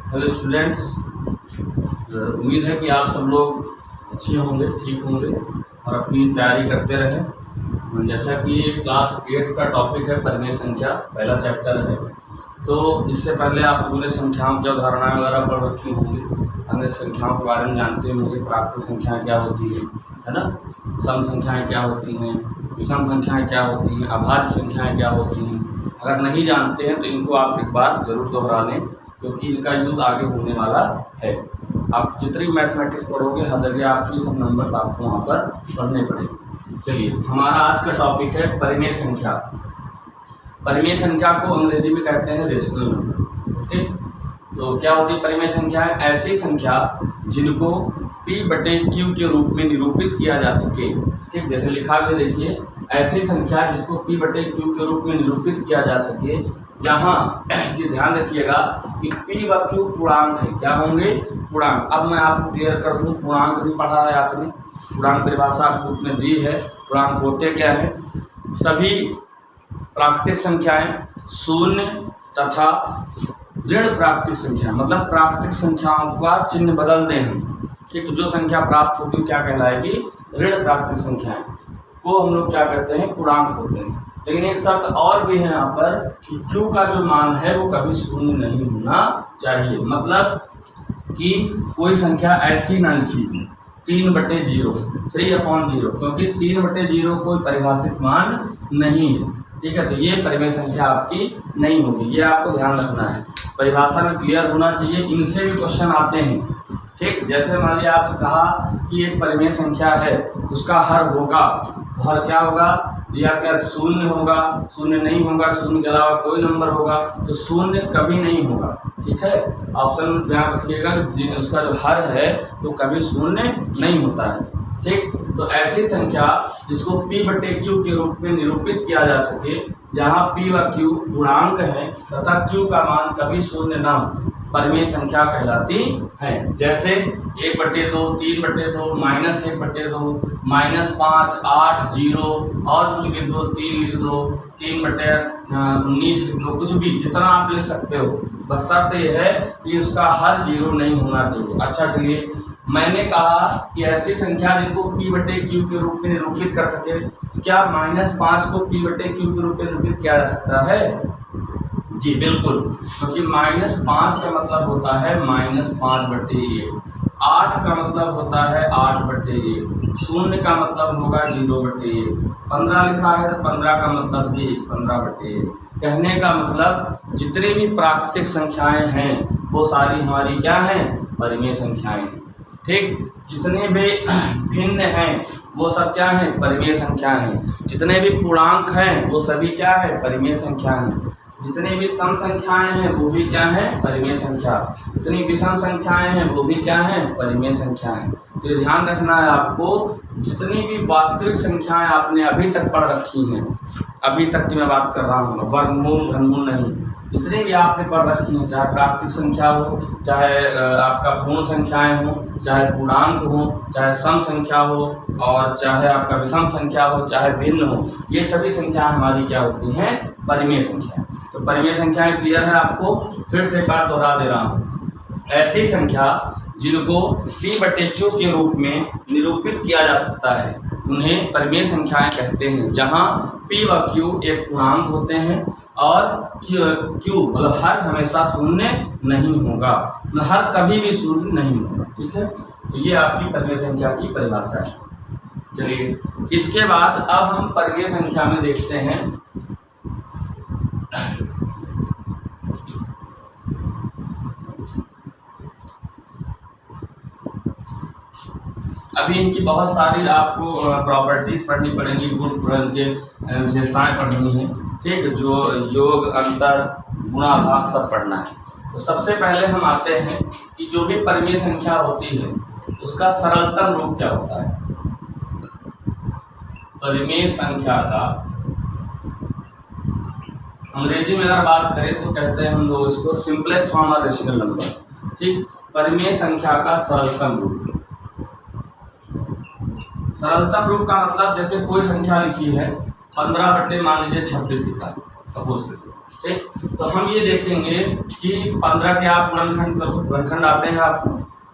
Hello students, उम्मीद है कि आप सब लोग अच्छे होंगे, ठीक होंगे और अपनी तैयारी करते रहें। जैसा कि क्लास 8 का टॉपिक है परिमेय संख्या, पहला चैप्टर है। तो इससे पहले आप पूरे संख्याओं की अवधारणाएं वगैरह पढ़ रखी होंगी, अन्य संख्याओं के बारे में जानते होंगे। प्राकृतिक संख्याएँ क्या होती है ना, सम संख्याएँ क्या होती हैं, विषम संख्याएँ क्या होती हैं, अभाज्य संख्याएँ क्या होती हैं। अगर नहीं जानते हैं तो इनको आप एक बार ज़रूर दोहरा लें, क्योंकि इनका यूज़ आगे होने वाला है। आप जितनी मैथमेटिक्स पढ़ोगे हर जगह आपकी सब नंबर्स आपको वहाँ पर पढ़ने पड़ेंगे। चलिए, हमारा आज का टॉपिक है परिमेय संख्या। परिमेय संख्या को अंग्रेजी में कहते हैं रेशनल नंबर। ओके, तो क्या होती है परिमेय संख्या? ऐसी संख्या जिनको P/Q के रूप में निरूपित किया जा सके। ठीक, जैसे लिखा गया, देखिए, ऐसी संख्या जिसको P/Q के रूप में निरूपित किया जा सके, जहाँ जी ध्यान रखिएगा कि P व Q पूर्णांक है। क्या होंगे? पूर्णांक। अब मैं आपको क्लियर कर दूं, पूर्णांक भी पढ़ा है आपने, पूर्णांक परिभाषा आपको बुक में दी है। पूर्णांक होते क्या है? सभी प्राकृतिक संख्याएं शून्य तथा ऋण प्राकृतिक संख्या, मतलब प्राकृतिक संख्याओं का चिन्ह बदल दें हम। ठीक, तो जो संख्या प्राप्त होगी क्या कहलाएगी? ऋण प्राकृतिक संख्याएं को हम लोग क्या कहते हैं? पूर्णांक होते हैं। लेकिन एक शर्त और भी है यहाँ पर कि Q का जो मान है वो कभी शून्य नहीं होना चाहिए। मतलब कि कोई संख्या ऐसी ना लिखी हो 3/0, 3/0, क्योंकि 3/0 कोई परिभाषित मान नहीं है। ठीक है, तो ये परिमेय संख्या आपकी नहीं होगी, ये आपको ध्यान रखना है, परिभाषा में क्लियर होना चाहिए। इनसे भी क्वेश्चन आते हैं। ठीक, जैसे मान लिया आपसे कहा कि एक परिमेय संख्या है, उसका हर होगा, हर क्या होगा दिया? क्या शून्य होगा? शून्य नहीं होगा, शून्य के अलावा कोई नंबर होगा, तो शून्य कभी नहीं होगा। ठीक है, ऑप्शन में ध्यान रखिएगा, उसका जो हर है तो कभी शून्य नहीं होता है। ठीक, तो ऐसी संख्या जिसको P/Q के रूप में निरूपित किया जा सके, जहाँ P व Q पूर्णांक है तथा Q का मान कभी शून्य ना हो, परिमेय संख्या कहलाती है। जैसे 1/2, 3/2, -1/2, -5, 8, 0 और कुछ लिख दो, 3 लिख दो, 3/19 लिख दो, कुछ भी जितना आप लिख सकते हो, बस शर्त यह है कि उसका हर 0 नहीं होना चाहिए। अच्छा, चलिए, मैंने कहा कि ऐसी संख्या जिनको P/Q के रूप में निरूपित कर सके, क्या -5 को P/Q के रूप में निरूपित किया जा सकता है? जी बिल्कुल, क्योंकि -5 का मतलब होता है -5/1, 8 का मतलब होता है 8/1, 0 का मतलब होगा 0/1, 15 लिखा है तो 15 का मतलब भी 15/1। कहने का मतलब जितनी भी प्राकृतिक संख्याएं हैं वो सारी हमारी क्या हैं? परिमेय संख्याएं हैं। ठीक, जितने भी भिन्न हैं वो सब क्या हैं? परिमेय संख्या हैं। जितने भी पूर्णांक हैं वो सभी क्या है? परिमेय संख्या हैं। जितनी भी सम संख्याएं हैं वो भी क्या है? परिमेय संख्या। जितनी विषम संख्याएं हैं वो भी क्या है? परिमेय संख्या है। तो ध्यान रखना है आपको, जितनी भी वास्तविक संख्याएं आपने अभी तक पढ़ रखी हैं, अभी तक की मैं बात कर रहा हूँ, वर्गमूल घनमूल नहीं, जितनी भी आपने पढ़ रखी हैं, चाहे प्राकृतिक संख्या हो, चाहे आपका पूर्ण संख्याएं हो, चाहे पूर्णांक हो, चाहे सम संख्या हो, और चाहे आपका विषम संख्या हो, चाहे भिन्न हो, ये सभी संख्याएं हमारी क्या होती हैं? परिमेय संख्या। तो परिमेय संख्याएं क्लियर है आपको? फिर से एक बार दोहरा दे रहा हूँ, ऐसी संख्या जिनको P/Q के रूप में निरूपित किया जा सकता है उन्हें परिमेय संख्याएं कहते हैं, जहां P व Q एक पूर्णांक होते हैं और Q मतलब हर हमेशा शून्य नहीं होगा, हर कभी भी शून्य नहीं होगा। ठीक है, तो ये आपकी परिमेय संख्या की परिभाषा है। चलिए, इसके बाद अब हम परिमेय संख्या में देखते हैं अभी इनकी बहुत सारी आपको प्रॉपर्टीज पढ़नी पड़ेंगी, गुण के विशेषताएं पढ़नी है। ठीक, जो योग, अंतर, गुणा, भाग सब पढ़ना है। तो सबसे पहले हम आते हैं कि जो भी परिमेय संख्या होती है उसका सरलतम रूप क्या होता है? परिमेय संख्या का अंग्रेजी में अगर बात करें तो कहते हैं हम लोग इसको simplest form of rational number. ठीक, परिमेय संख्या का सरलतम रूप। सरलतम रूप का मतलब जैसे कोई संख्या लिखी है 15 बटे मान लीजिए 26 लिखा है, सपोज करिए, ठीक। तो हम ये देखेंगे कि 15 के आप गुणनखंड करो, गुणनखंड आते हैं आपको,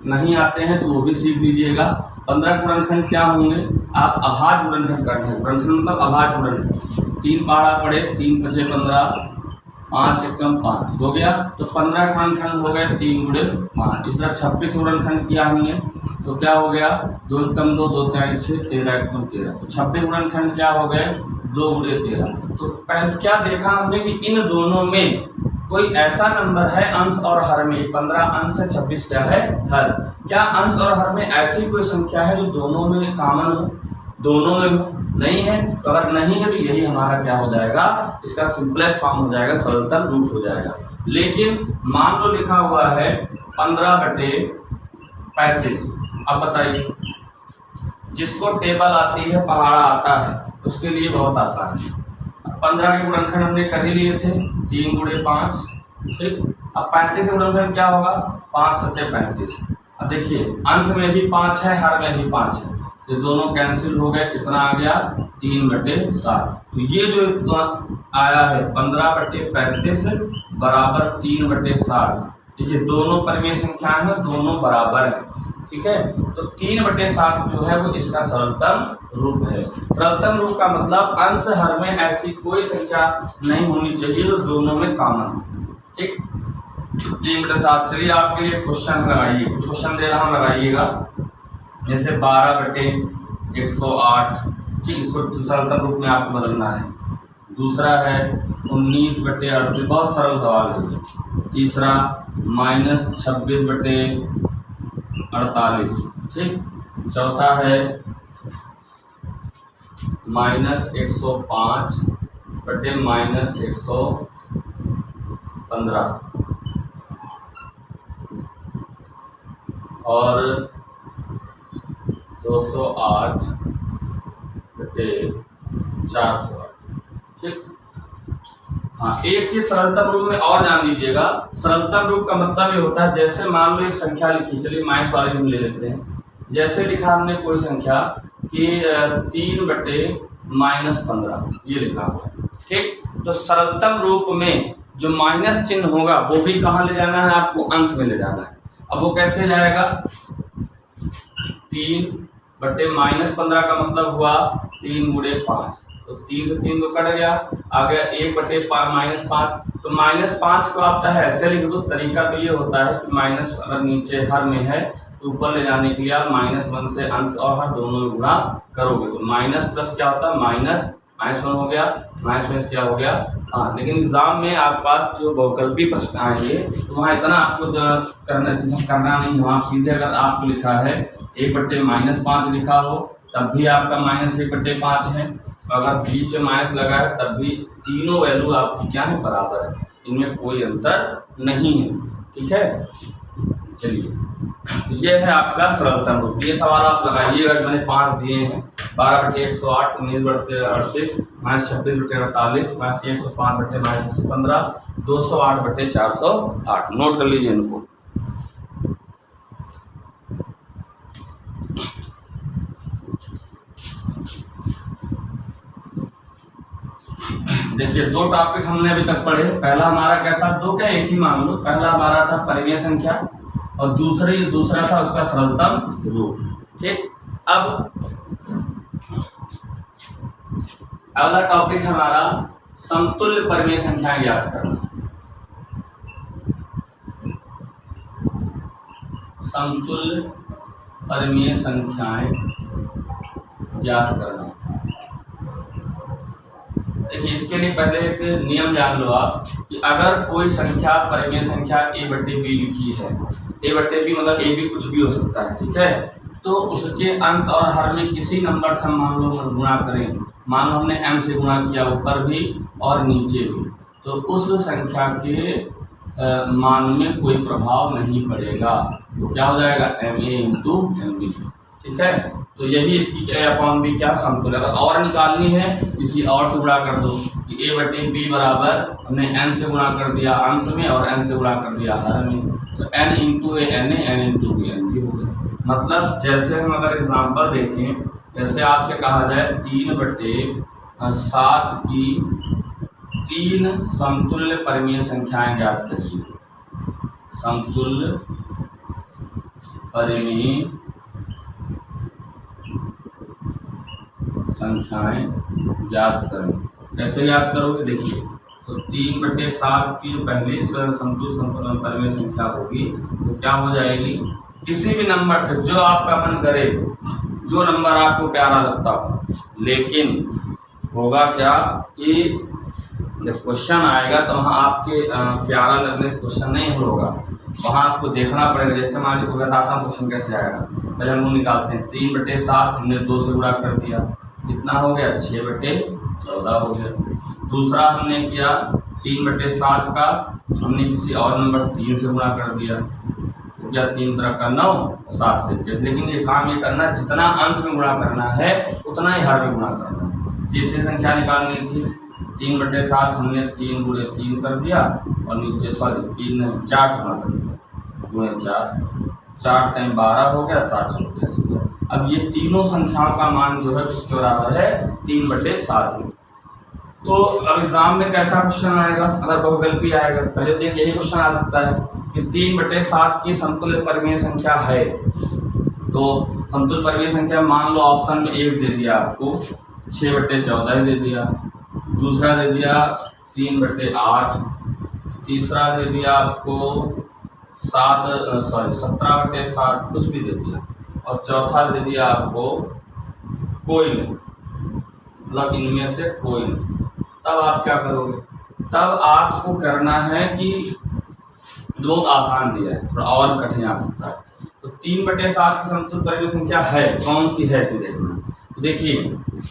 नहीं आते हैं तो वो भी सीख लीजिएगा। 15 गुणनखंड क्या होंगे, आप अभाज्य गुणनखंड करते हैं, गुणनखंड मतलब अभाज्य गुणनखंड। 3 पहाड़ा पड़े, 3 × 5 = 15, 5 × 1 = 5 हो गया। तो 15 गुणनखंड हो गए 3 × 5। इस तरह 26 गुणनखंड किया हमने तो क्या हो गया, 2 × 2 2 × 6 13 × 13। तो 26 गुणनखंड क्या हो गए, 2 × 13। तो पहले क्या देखा हमने कि इन दोनों में कोई ऐसा नंबर है अंश और हर में, 15 अंश है, 26 क्या है हर। क्या अंश और हर में ऐसी कोई संख्या है जो दोनों में कॉमन हो, दोनों में हो? नहीं है। तो अगर नहीं है तो यही हमारा क्या हो जाएगा, इसका सिंपलेस्ट फॉर्म हो जाएगा, सरलतम रूप हो जाएगा। लेकिन मान लो लिखा हुआ है 15/35। अब बताइए, जिसको टेबल आती है, पहाड़ा आता है, उसके लिए बहुत आसान है। 15 के गुणनखंड हमने कर ही लिए थे, 3 × 5, ठीक। अब 35 के गुणनखंड क्या होगा, 5 × 7 = 35। अब देखिए अंश में भी 5 है, हर में भी 5 है, ये दोनों कैंसिल हो गए, कितना आ गया 3/7। तो ये जो आया है 15/35 बराबर 3/7, ये दोनों परिमेय संख्याएं हैं, दोनों बराबर है, ठीक है। तो 3/7 जो है वो इसका सरलतम रूप है। सरलतम रूप का मतलब अंश हर में ऐसी कोई संख्या नहीं होनी चाहिए जो दोनों में कॉमन हो, ठीक। 3/7। चलिए आपके लिए क्वेश्चन लगाइए, कुछ क्वेश्चन दे रहा हूँ, लगाइएगा। जैसे 12/108, ठीक, इसको सरलतम रूप में आपको बदलना है। दूसरा है 19/38, बहुत सरल सवाल है। तीसरा -26/48, ठीक। चौथा है -105/-115 और 208/408, ठीक। हाँ, एक चीज सरलतम रूप में और जान लीजिएगा। सरलतम रूप का मतलब ये होता है, जैसे मान लो एक संख्या लिखी, चलिए माइनस वाले हम ले लेते हैं। जैसे लिखा हमने कोई संख्या कि 3/-15 ये लिखा हुआ है, ठीक। तो सरलतम रूप में जो माइनस चिन्ह होगा वो भी कहाँ ले जाना है, आपको अंश में ले जाना है। अब वो कैसे जाएगा, 3/-15 का मतलब हुआ 3 × 5, तो 3 से 3 तो कट गया, आ गया 1/-5। तो -5 को आप चाहे ऐसे लिख दो, तरीका तो ये होता है कि माइनस अगर नीचे हर में है तो ऊपर ले जाने के लिए आप -1 से अंश और हर दोनों में गुणा करोगे, तो माइनस प्लस क्या होता है, -1 हो गया, -1 क्या हो गया। हाँ, लेकिन एग्जाम में आपके पास जो बहुकल्पी प्रश्न आएंगे तो वहाँ इतना आपको करना नहीं हो। आप सीधे अगर आपको लिखा है 1/-5 लिखा हो तब भी आपका -1/5 है, अगर बीच में माइनस लगा है तब भी तीनों वैल्यू आपकी क्या है, बराबर है, इनमें कोई अंतर नहीं है, ठीक है। चलिए, तो ये है आपका सरलतम रूप। ये सवाल आप लगाइएगा, मैंने 5 दिए हैं, 12/108, 19/38, -26/48, -105/-115, 208/408। नोट कर लीजिए इनको। देखिए, 2 टॉपिक हमने अभी तक पढ़े। पहला हमारा क्या था, 2 क्या एक ही मान लो। पहला हमारा था परिमेय संख्या और दूसरा था उसका सरलतम रूप, ठीक। अब अगला टॉपिक हमारा समतुल्य परिमेय संख्याएं ज्ञात करना। समतुल्य परिमेय संख्याएं ज्ञात करना। देखिए, इसके लिए पहले एक नियम जान लो आप कि अगर कोई संख्या परिमेय संख्या a/b लिखी है, a/b मतलब a भी कुछ भी हो सकता है, ठीक है। तो उसके अंश और हर में किसी नंबर से मान लो गुणा करें, मान लो हमने m से गुणा किया ऊपर भी और नीचे भी, तो उस संख्या के मान में कोई प्रभाव नहीं पड़ेगा, तो क्या हो जाएगा, ma × mb, ठीक है। तो यही इसकी a/b क्या समतुल्य। अगर और निकालनी है किसी और से गुणा कर दो कि a/b बराबर हमने n से गुणा कर दिया अंश में और n से गुणा कर दिया हर में, तो n × a n a, n × b n b हो गया। मतलब जैसे हम अगर एग्जाम्पल देखें, जैसे आपसे कहा जाए 3/7 की तीन समतुल्य परिमेय संख्याएं ज्ञात करिए। समतुल्य परिमेय संख्याएं ज्ञात करें। कैसे ज्ञात करोगे? देखिए, तो 3/7 की पहली समतुल्य परिमेय संख्या होगी तो क्या हो जाएगी, किसी भी नंबर से जो आपका मन करे, जो नंबर आपको प्यारा लगता हो, लेकिन होगा क्या कि जब क्वेश्चन आएगा तो वहाँ आपके प्यारा लगने से क्वेश्चन नहीं होगा, वहाँ आपको देखना पड़ेगा। जैसे मान लीजिए बताता हूँ क्वेश्चन कैसे आएगा। पहले हम लोग निकालते हैं 3/7 हमने 2 से गुणा कर दिया, कितना हो गया 6/14 हो गया। दूसरा हमने किया 3/7 का हमने किसी और नंबर से 3 से गुणा कर दिया, तो क्या 3 तरह का 9 और 7 से। लेकिन ये काम ये करना, जितना अंश में गुणा करना है उतना ही हर में गुणा करना है। तीसरी संख्या निकालनी थी 3/7 हमने 3 गुणे 3 कर दिया और नीचे 4 से गुणा कर दिया, गुणे 4 टाइम 12 हो गया, 7 हो गया। अब ये तीनों संख्याओं का मान जो है किसके बराबर है, 3/7 के। तो अब एग्जाम में कैसा क्वेश्चन आएगा, अगर बहुविकल्पी आएगा, पहले तो यही क्वेश्चन आ सकता है कि 3/7 की समतुल्य परिमेय संख्या है। तो समतुल्य परिमेय संख्या मान लो ऑप्शन में 1 दे दिया आपको, 6/14 दे दिया, दूसरा दे दिया 3/8, तीसरा दे दिया आपको 17/7, कुछ भी दे दिया, और चौथा दे दिया आपको कोई नहीं, मतलब इनमें से कोई नहीं। तब आप क्या करोगे, तब आपको करना है कि बहुत आसान दिया है, थोड़ा और कठिन आ सकता है। तो 3/7 की समतुल्य परिमेय संख्या है, कौन सी है इसे देखना। तो देखिए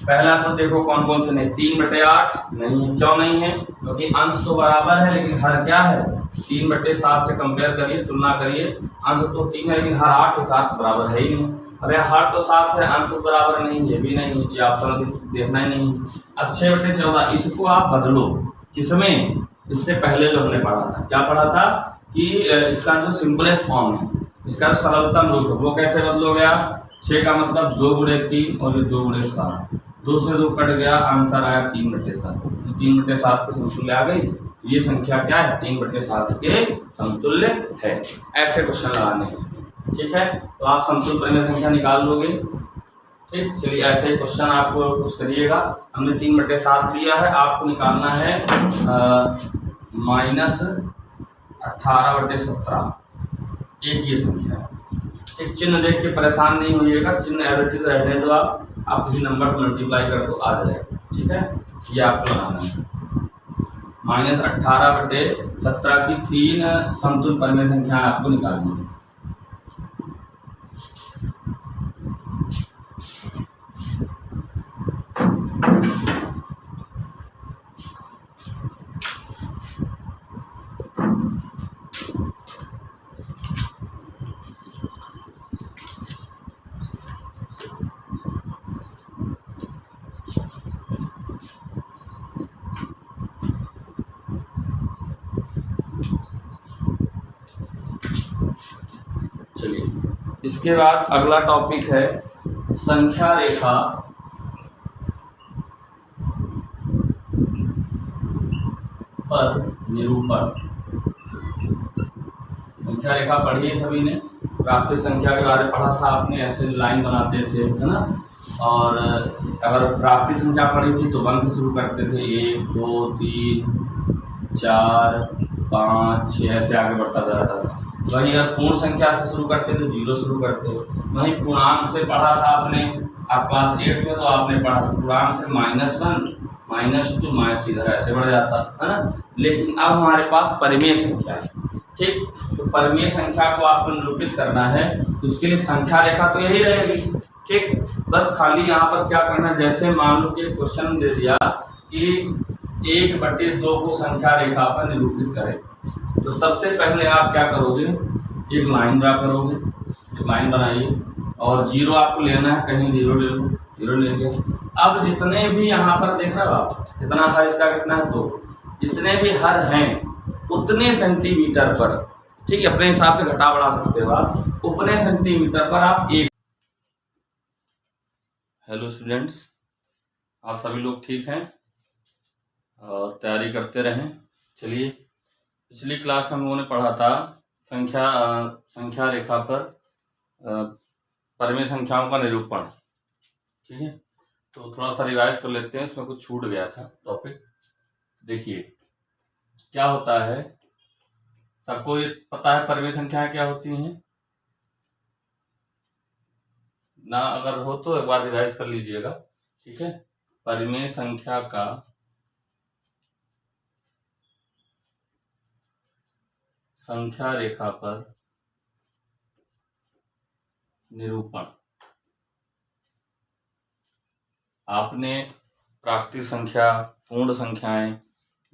पहला तो देखो कौन कौन से नहीं, 3/8 नहीं है। क्यों नहीं है? क्योंकि अंश तो बराबर है लेकिन हर क्या है, 3/7 से कंपेयर करिए, तुलना करिए, अंश तो 3 है लेकिन हर 8 के साथ बराबर है ही नहीं। अब यहाँ हर तो 7 है, अंश बराबर नहीं, ये भी नहीं, ये ऑप्शन देखना ही नहीं। अब 6/14 इसको आप बदलो, किसमें, इससे पहले जो हमने पढ़ा था, क्या पढ़ा था कि इसका जो सिंपलेस्ट फॉर्म है, इसका जो सरलतम रूप है, वो कैसे बदलोगे आप। 6 का मतलब 2 गुणे 3 और ये 2 गुणे 7, 2 से 2 कट गया, आंसर आया 3/7। तो 3/7 के समतुल्य आ गई। ये संख्या क्या है, 3/7 के समतुल्य है। ऐसे क्वेश्चन लगाने हैं इसमें, ठीक है। तो आप समतुल्य परिमेय संख्या निकाल लोगे, ठीक। चलिए ऐसे ही क्वेश्चन आपको कुछ करिएगा। हमने 3/7 लिया है, आपको निकालना है -18/17, एक ये संख्या है। एक चिन्ह देख के परेशान नहीं होइएगा, चिन्ह एवरेज रहने दो, आप किसी नंबर से मल्टीप्लाई कर दो, आ जाएगा, ठीक है। ये आपको लगाना है -18/17 की 3 समतुल्य परिमेय संख्या आपको निकालनी है। इसके बाद अगला टॉपिक है संख्या रेखा पर निरूपण। संख्या रेखा पढ़ी है सभी ने, प्राप्त संख्या के बारे में पढ़ा था आपने, ऐसे लाइन बनाते थे, है ना। और अगर प्राप्ति संख्या पढ़ी थी तो 1 से शुरू करते थे, 1 2 3 4 5 6 ऐसे आगे बढ़ता जाता था। वहीं अगर पूर्ण संख्या से शुरू करते तो 0 शुरू करते। वहीं पूर्णांक से पढ़ा था आपने, आप क्लास 8 में तो आपने पढ़ा था पूर्णांक से -1 -2 इधर ऐसे बढ़ जाता है ना। लेकिन अब हमारे पास परिमेय संख्या है, ठीक। तो परिमेय संख्या को आपको निरूपित करना है, तो उसके लिए संख्या रेखा तो यही रहेगी, ठीक। बस खाली यहाँ पर क्या करना है, जैसे मान लो कि क्वेश्चन दे दिया कि 1/2 को संख्या रेखा पर निरूपित करें, तो सबसे पहले आप क्या करोगे, एक लाइन ड्रा करोगे, एक लाइन बनाइए, और 0 आपको लेना है, कहीं 0 ले लो, 0 ले लिया। अब जितने भी यहाँ पर देख रहे हो आप, कितना हर, इसका कितना है 2, जितने भी हर हैं उतने सेंटीमीटर पर, ठीक है, अपने हिसाब से घटा बढ़ा सकते हो आप, उतने सेंटीमीटर पर आप एक। हेलो स्टूडेंट्स, आप सभी लोग ठीक हैं? और तैयारी करते रहें। चलिए, पिछली क्लास हम लोगों ने पढ़ा था संख्या रेखा पर परिमेय संख्याओं का निरूपण। ठीक है, तो थोड़ा सा रिवाइज कर लेते हैं, इसमें कुछ छूट गया था टॉपिक। देखिए क्या होता है, सबको ये पता है परिमेय संख्याएं क्या होती हैं ना? अगर हो तो एक बार रिवाइज कर लीजिएगा। ठीक है, परिमेय संख्या का संख्या रेखा पर निरूपण। आपने प्राकृतिक संख्या, पूर्ण संख्याएं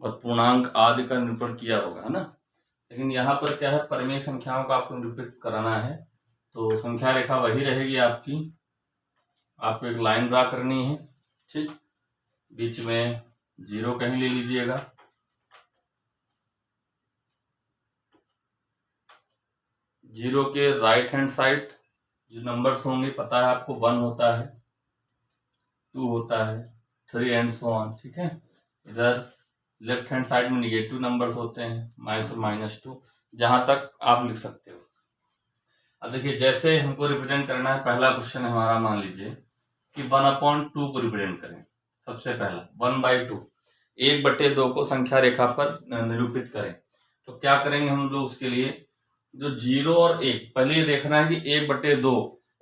और पूर्णांक आदि का निरूपण किया होगा, है ना? लेकिन यहाँ पर क्या है, परिमेय संख्याओं का आपको निरूपित कराना है। तो संख्या रेखा वही रहेगी आपकी, आपको एक लाइन ड्रा करनी है। ठीक, बीच में 0 कहीं ले लीजिएगा, जीरो के राइट हैंड साइड जो नंबर्स होंगे पता है आपको, 1 होता है, 2 होता है, 3 एंड सो ऑन। ठीक है, इधर लेफ्ट हैंड साइड में निगेटिव नंबर्स होते हैं, -2, जहां तक आप लिख सकते हो। अब देखिए, जैसे हमको रिप्रेजेंट करना है, पहला क्वेश्चन हमारा, मान लीजिए कि 1/2 को रिप्रेजेंट करें। सबसे पहला 1/2, 1/2 को संख्या रेखा पर निरूपित करें। तो क्या करेंगे हम लोग उसके लिए, जो 0 और 1, पहले ये देखना है कि 1/2।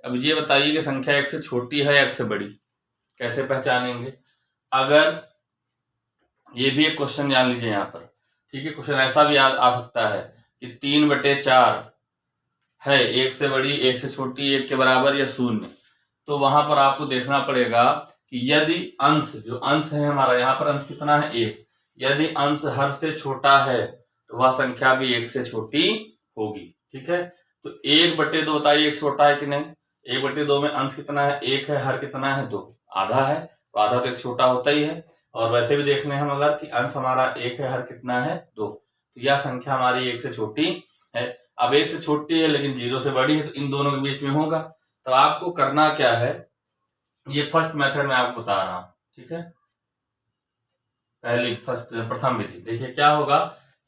अब ये बताइए कि संख्या 1 से छोटी है या 1 से बड़ी, कैसे पहचानेंगे? अगर ये भी एक क्वेश्चन जान लीजिए यहाँ पर। ठीक है, क्वेश्चन ऐसा भी आ सकता है कि 3/4 है, 1 से बड़ी, 1 से छोटी, 1 के बराबर या 0। तो वहां पर आपको देखना पड़ेगा कि यदि अंश, जो अंश है हमारा, यहाँ पर अंश कितना है, 1, यदि अंश हर से छोटा है तो वह संख्या भी 1 से छोटी होगी। ठीक है, तो 1/2 बताइए, 1 छोटा है कि नहीं? 1/2 में अंश कितना है, 1 है, हर कितना है, 2, आधा है, तो आधा तो 1 छोटा होता ही है। और वैसे भी देख लें हम अगर कि अंश हमारा 1 है, हर कितना है, 2, तो यह संख्या हमारी 1 से छोटी है। अब 1 से छोटी है लेकिन 0 से बड़ी है, तो इन दोनों के बीच में होगा। तो आपको करना क्या है, ये फर्स्ट मेथड में आपको बता रहा हूं। ठीक है, प्रथम विधि देखिए क्या होगा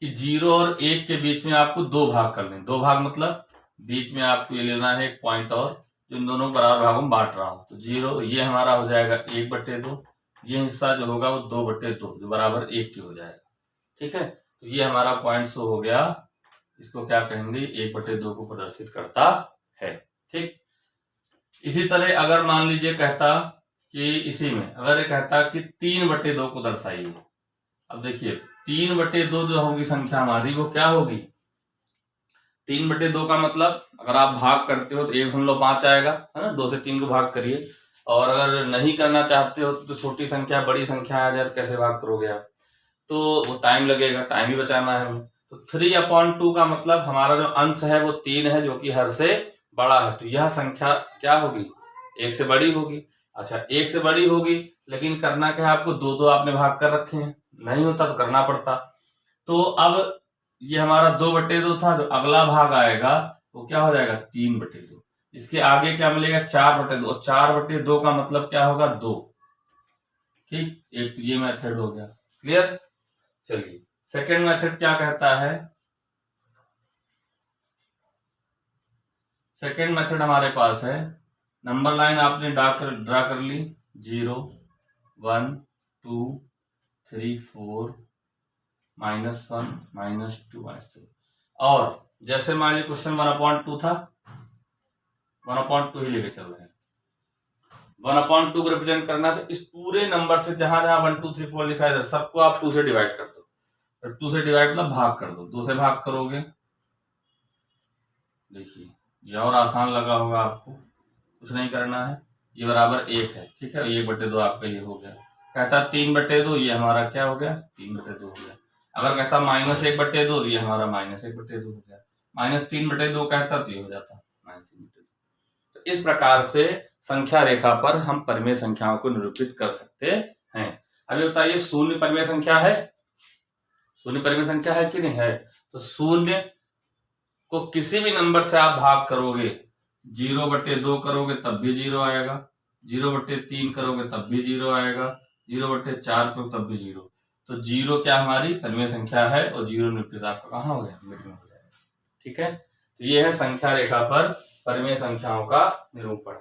कि 0 और 1 के बीच में आपको 2 भाग कर लें। 2 भाग मतलब बीच में आपको ये लेना है एक पॉइंट, और जो इन दोनों बराबर भागों में बांट रहा हो। तो 0 ये हमारा हो जाएगा 1/2, ये हिस्सा जो होगा वो 2/2 जो बराबर 1 की हो जाएगा। ठीक है, तो ये हमारा पॉइंट शो हो गया, इसको क्या कहेंगे, 1/2 को प्रदर्शित करता है। ठीक, इसी तरह अगर मान लीजिए कहता कि इसी में अगर ये कहता कि 3/2 को दर्शाइए। अब देखिए 3/2 जो होगी संख्या हमारी, वो क्या होगी, 3/2 का मतलब अगर आप भाग करते हो तो 1.5 आएगा, है ना? 2 से 3 को भाग करिए। और अगर नहीं करना चाहते हो तो छोटी संख्या बड़ी संख्या आ जाए, कैसे भाग करोगे आप? तो वो टाइम लगेगा, टाइम ही बचाना है हमें। तो 3/2 का मतलब हमारा जो अंश है वो 3 है, जो कि हर से बड़ा है। तो यह संख्या क्या होगी, 1 से बड़ी होगी। अच्छा, 1 से बड़ी होगी, लेकिन करना क्या है आपको, 2 आपने भाग कर रखे हैं, नहीं होता तो करना पड़ता। तो अब ये हमारा 2/2 था, जो अगला भाग आएगा वो क्या हो जाएगा, 3/2। इसके आगे क्या मिलेगा, 4/2, और 4/2 का मतलब क्या होगा, 2। ठीक, एक ये मेथड हो गया, क्लियर? चलिए, सेकेंड मेथड क्या कहता है, सेकेंड मेथड हमारे पास है, नंबर लाइन आपने ड्रा कर ली, 0, 1, 2, 3, 4, -1, -2, -3। और जैसे मान लीजिए क्वेश्चन 1/2 था, 1/2 ही लेके चल रहे हैं। 1/2 को रिप्रेजेंट करना, तो इस पूरे नंबर से जहां जहां 1, 2, 3, 4 लिखा है सबको आप 2 से डिवाइड कर दो। 2 से डिवाइड मतलब भाग कर दो, 2 से भाग करोगे, देखिए ये और आसान लगा होगा आपको, कुछ नहीं करना है, ये बराबर 1 है। ठीक है, 1/2 आपका ये हो गया। कहता 3/2, ये हमारा क्या हो गया, 3/2 हो गया। अगर कहता -1/2, ये हमारा -1/2 हो गया। -3/2 कहता तो ये हो जाता -3/2। तो इस प्रकार से संख्या रेखा पर हम परिमेय संख्याओं को निरूपित कर सकते हैं। अभी बताइए, शून्य परिमेय संख्या है? शून्य परिमेय संख्या है कि नहीं है? तो शून्य को किसी भी नंबर से आप भाग करोगे, 0/2 करोगे तब भी 0 आएगा, 0/3 करोगे तब भी 0 आएगा, 0/4 करोगे तब भी 0। तो 0 क्या हमारी परिमेय संख्या है और 0 न्यूक्लियस आपका कहाँ हो गया, मिड में हो जाएगा। ठीक है, तो ये है संख्या रेखा पर परिमेय संख्याओं का निरूपण।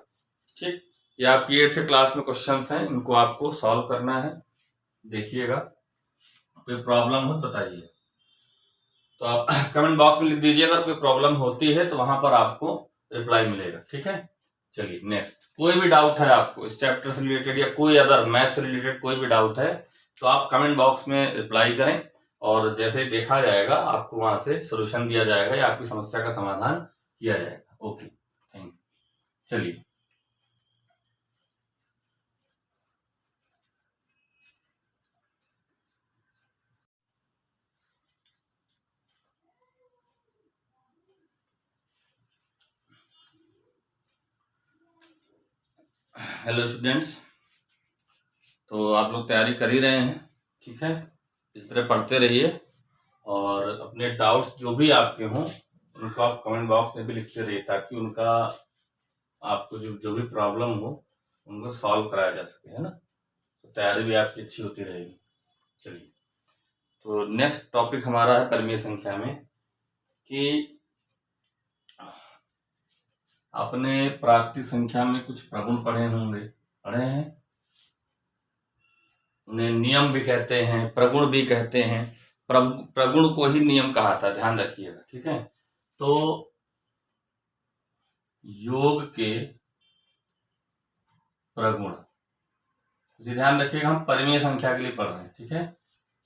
ठीक, ये आपकी 8th क्लास में क्वेश्चंस हैं, इनको आपको सॉल्व करना है। देखिएगा, कोई प्रॉब्लम हो बताइए, तो आप कमेंट बॉक्स में लिख दीजिए। अगर कोई प्रॉब्लम होती है तो वहां पर आपको रिप्लाई मिलेगा। ठीक है, चलिए नेक्स्ट। कोई भी डाउट है आपको इस चैप्टर से रिलेटेड या कोई अदर मैथ से रिलेटेड कोई भी डाउट है तो आप कमेंट बॉक्स में रिप्लाई करें, और जैसे देखा जाएगा आपको वहां से सोल्यूशन दिया जाएगा या आपकी समस्या का समाधान किया जाएगा। Okay, thank you. चलिए, हेलो स्टूडेंट्स, तो आप लोग तैयारी कर ही रहे हैं। ठीक है, इस तरह पढ़ते रहिए और अपने डाउट्स जो भी आपके हों उनको आप कमेंट बॉक्स में भी लिखते रहिए, ताकि उनका आपको जो भी प्रॉब्लम हो उनको सॉल्व कराया जा सके, है ना। तो तैयारी भी आपकी अच्छी होती रहेगी। चलिए, तो नेक्स्ट टॉपिक हमारा है परिमेय संख्या में कि आपने प्राकृतिक संख्या में कुछ प्रगुण पढ़े होंगे, पढ़े हैं। उन्हें नियम भी कहते हैं, प्रगुण भी कहते हैं। प्रगुण को ही नियम कहा था, ध्यान रखिएगा। ठीक है, तो योग के प्रगुण, ध्यान रखिएगा, हम परिमेय संख्या के लिए पढ़ रहे हैं। ठीक है,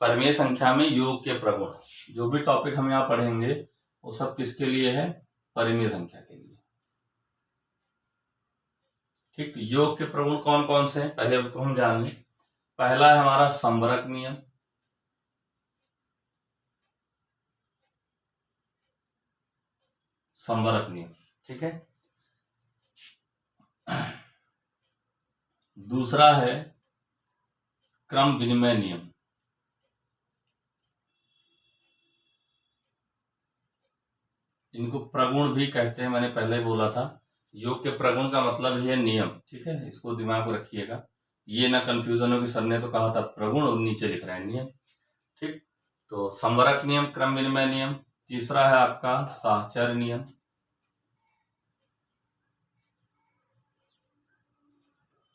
परिमेय संख्या में योग के प्रगुण, जो भी टॉपिक हम यहाँ पढ़ेंगे वो सब किसके लिए है, परिमेय संख्या के लिए। ठीक, तो योग के प्रगुण कौन कौन से हैं पहले उनको हम जान लें। पहला है हमारा संवरक नियम, संवरक नियम। ठीक है, दूसरा है क्रम विनिमय नियम, इनको प्रगुण भी कहते हैं, मैंने पहले बोला था। योग के प्रगुण का मतलब ही है नियम। ठीक है, इसको दिमाग में रखिएगा, ये ना कंफ्यूजन हो कि सर ने तो कहा था प्रगुण और नीचे लिख रहे हैं नियम। ठीक, तो संवरक नियम, क्रम विनिमय नियम। तीसरा है आपका साहचर्य नियम।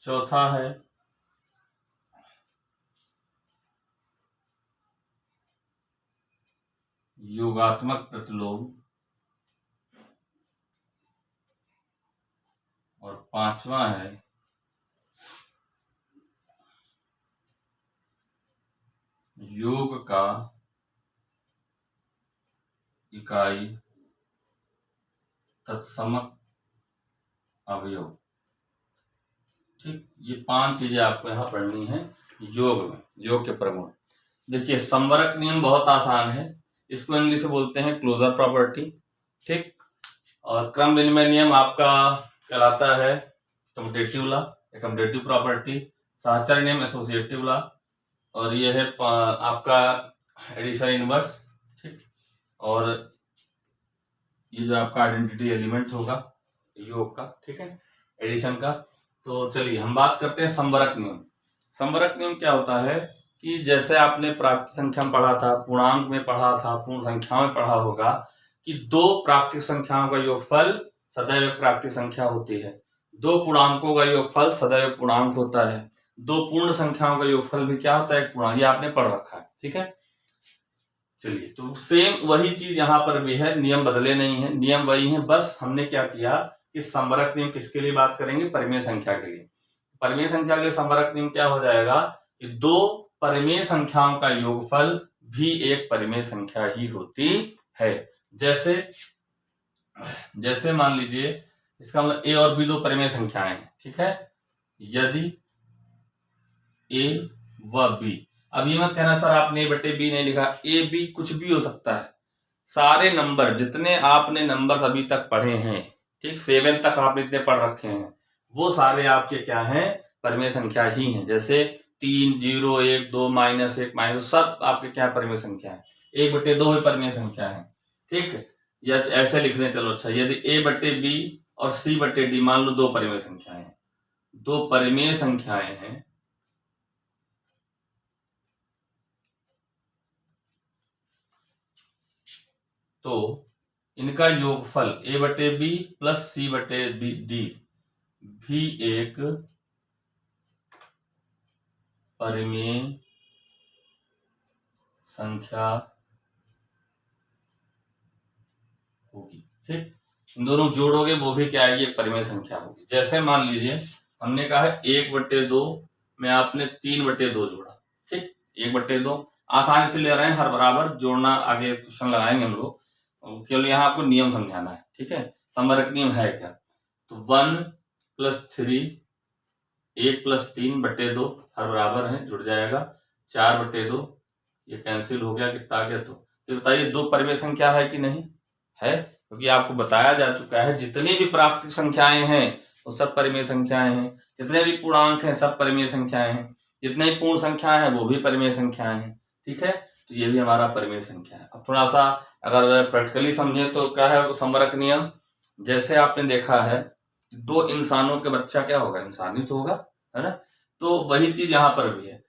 चौथा है योगात्मक प्रतिलोम, और पांचवा है योग का इकाई तत्समक अवयव। ठीक, ये 5 चीजें आपको यहाँ पढ़नी है योग में, योग के प्रगुण। देखिए, संवरक नियम बहुत आसान है, इसको इंग्लिश में बोलते हैं क्लोजर प्रॉपर्टी। ठीक, और क्रम विनिमय नियम आपका कहलाता है कम्यूटेटिव लॉ, कम्यूटेटिव प्रॉपर्टी। साहचर्य नियम एसोसिएटिव लॉ, और ये है आपका एडिशन इनवर्स। ठीक, और ये जो आपका आइडेंटिटी एलिमेंट होगा योग का, ठीक है, एडिशन का। तो चलिए हम बात करते हैं संवरक नियम। संवरक नियम क्या होता है कि जैसे आपने प्राकृतिक संख्या में पढ़ा था, पूर्णांक में पढ़ा था, पूर्ण संख्या में पढ़ा होगा कि 2 प्राकृतिक संख्याओं का योगफल सदैव एक प्राकृतिक संख्या होती है, 2 पूर्णांकों का योगफल सदैव पूर्णांक होता है, 2 पूर्ण संख्याओं का योगफल भी क्या होता है, एक पूर्णांक। ये आपने पढ़ रखा है। ठीक है, चलिए, तो सेम वही चीज यहाँ पर भी है, नियम बदले नहीं है, नियम वही है, बस हमने क्या किया कि संवरक नियम किसके लिए बात करेंगे, परिमेय संख्या के लिए। परिमेय संख्या के लिए संवरक नियम क्या हो जाएगा कि 2 परिमेय संख्याओं का योगफल भी एक परिमेय संख्या ही होती है। जैसे मान लीजिए, इसका मतलब a और b 2 परिमेय संख्याएं हैं। ठीक है, यदि a व b, अब ये मत कहना सर आपने a बटे b नहीं लिखा, a b कुछ भी हो सकता है। सारे नंबर जितने आपने नंबर अभी तक पढ़े हैं, ठीक, 7 तक आपने इतने पढ़ रखे हैं, वो सारे आपके क्या हैं, परिमेय संख्या ही हैं। जैसे 3, 0, 1, 2, -1, -2 सब आपके क्या परिमेय संख्या है। 1 बटे 2 भी परिमेय संख्या है। ठीक, या ऐसे लिख लें, चलो अच्छा, यदि a बटे b और c बटे d मान लो 2 परिमेय संख्याएं हैं, 2 परिमेय संख्याएं हैं, तो इनका योगफल a/b प्लस c/d भी एक परिमेय संख्या होगी। ठीक, इन दोनों जोड़ोगे वो भी क्या आएगी, एक परिमेय संख्या होगी। जैसे मान लीजिए हमने कहा है 1/2 में आपने 3/2 जोड़ा। ठीक, 1/2 आसानी से ले रहे हैं, हर बराबर जोड़ना आगे क्वेश्चन लगाएंगे हम लोग, केवल यहाँ आपको नियम समझाना है। ठीक है, संवरक नियम है क्या, तो 1 + 3 1 + 3/2 हर बराबर है, जुड़ जाएगा 4/2, ये कैंसिल हो गया, कितना आ गया, तो ये बताइए दो परिमेय संख्या है कि नहीं है, क्योंकि आपको बताया जा चुका है जितनी भी प्राकृतिक संख्याएं हैं वो सब परिमेय संख्याएं हैं, जितने भी पूर्णांक हैं सब परिमेय संख्याएं हैं, जितने भी पूर्ण संख्याएं हैं वो भी परिमेय संख्याएं हैं। ठीक है, तो ये भी हमारा परिमेय संख्या है। अब थोड़ा सा अगर प्रैक्टिकली समझे तो क्या है संवरक नियम, जैसे आपने देखा है 2 इंसानों के बच्चा क्या होगा, इंसान ही तो होगा, है ना, तो वही चीज यहाँ पर भी है।